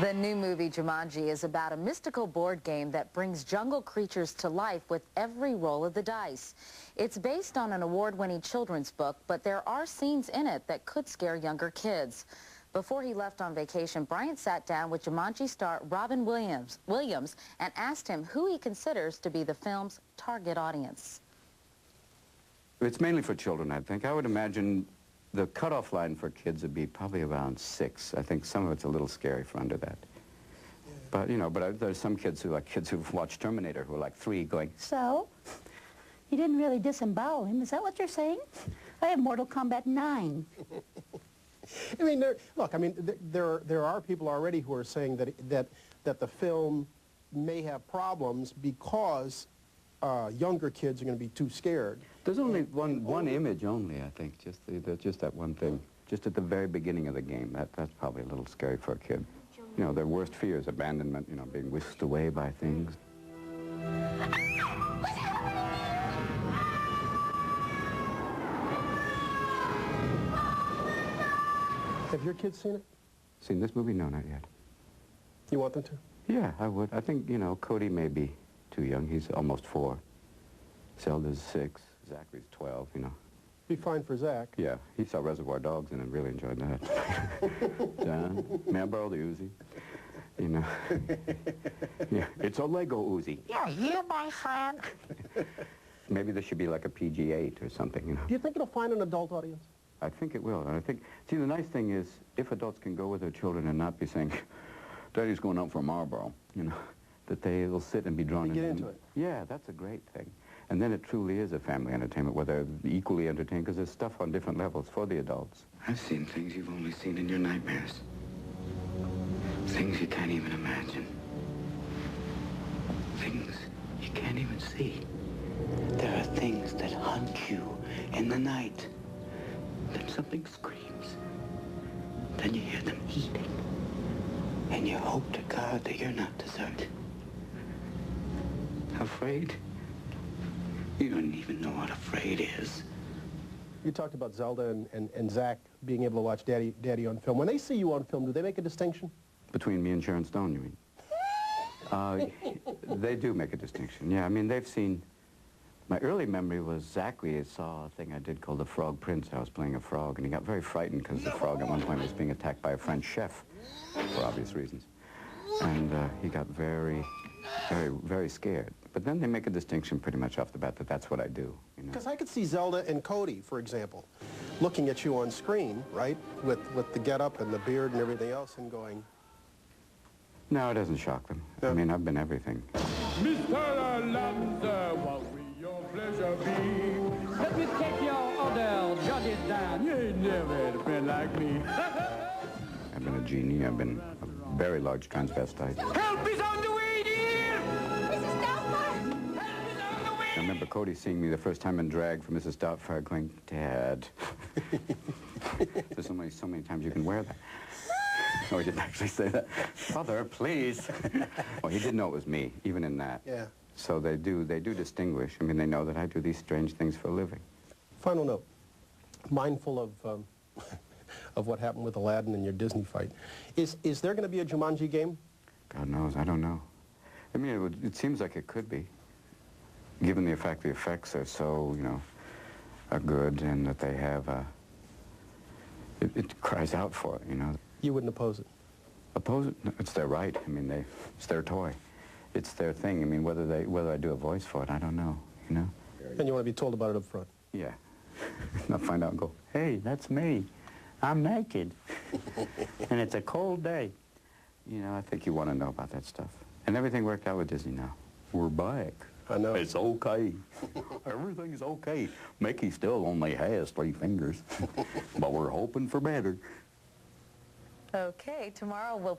The new movie Jumanji is about a mystical board game that brings jungle creatures to life with every roll of the dice. It's based on an award-winning children's book, but there are scenes in it that could scare younger kids. Before he left on vacation, Bryant sat down with Jumanji star Robin Williams and asked him who he considers to be the film's target audience. It's mainly for children, I think. I would imagine the cutoff line for kids would be probably around 6. I think some of it's a little scary for under that. Yeah. But, you know, there's some kids who like kids who've watched Terminator who are like 3 going, so? You didn't really disembowel him, is that what you're saying? I have Mortal Kombat 9. I mean, there are people already who are saying that the film may have problems because younger kids are going to be too scared. There's only one image only, I think, just that one thing. Just at the very beginning of the game, that's probably a little scary for a kid. You know, their worst fears, abandonment, you know, being whisked away by things. Have your kids seen it? Seen this movie? No, not yet. You want them to? Yeah, I would. I think, you know, Cody may be too young. He's almost 4. Zelda's 6. Zachary's 12, you know. Be fine for Zach. Yeah, he saw Reservoir Dogs and really enjoyed that. John, may I borrow the Uzi? You know. Yeah, it's a Lego Uzi. Yeah, you, my friend. Maybe there should be like a PG-8 or something, you know. Do you think it'll find an adult audience? I think it will. And I think, see, the nice thing is, if adults can go with their children and not be saying, Daddy's going out for Marlboro, you know, that they will sit and be drawn in. Get into it. Yeah, that's a great thing. And then it truly is a family entertainment where they're equally entertained because there's stuff on different levels for the adults. I've seen things you've only seen in your nightmares. Things you can't even imagine. Things you can't even see. There are things that hunt you in the night. Then something screams. Then you hear them eating. And you hope to God that you're not deserted. Afraid? You don't even know what afraid is. You talked about Zelda and Zach being able to watch Daddy on film. When they see you on film, do they make a distinction? Between me and Sharon Stone, you mean? They do make a distinction. Yeah, I mean, they've seen... My early memory was Zachary saw a thing I did called The Frog Prince. I was playing a frog, and he got very frightened because the frog at one point was being attacked by a French chef, for obvious reasons. And he got very, very scared. But then they make a distinction pretty much off the bat that that's what I do. Because I could see Zelda and Cody, for example, looking at you on screen, right, with the get-up and the beard and everything else, and going... No, it doesn't shock them. Yeah. I mean, I've been everything. Mr. Aladdin, what will your pleasure be? Let me take your order, jot it down. You ain't never been like me. I've been a genie. I've been a very large transvestite. Help is on the way, dear! Mrs. Doubtfire! Help is on the way! I remember Cody seeing me the first time in drag for Mrs. Doubtfire going, Dad. There's so many times you can wear that. Oh, he didn't actually say that. Father, please. Well, he didn't know it was me, even in that. Yeah. So they do distinguish. I mean, they know that I do these strange things for a living. Final note. Mindful of what happened with Aladdin and your Disney fight, is there going to be a Jumanji game? God knows. I don't know. I mean, it seems like it could be, given the fact the effects are so, you know, are good and that they have it cries out for it, you know. You wouldn't oppose it? Oppose it? No, it's their right. I mean, it's their toy. It's their thing. I mean, whether I do a voice for it, I don't know, you know. And you want to be told about it up front? Yeah. Not find out and go, hey, that's me. I'm naked. And it's a cold day. You know, I think you want to know about that stuff. And everything worked out with Disney now. We're back. I know. It's okay. Everything's okay. Mickey still only has 3 fingers. But we're hoping for better. Okay, tomorrow we'll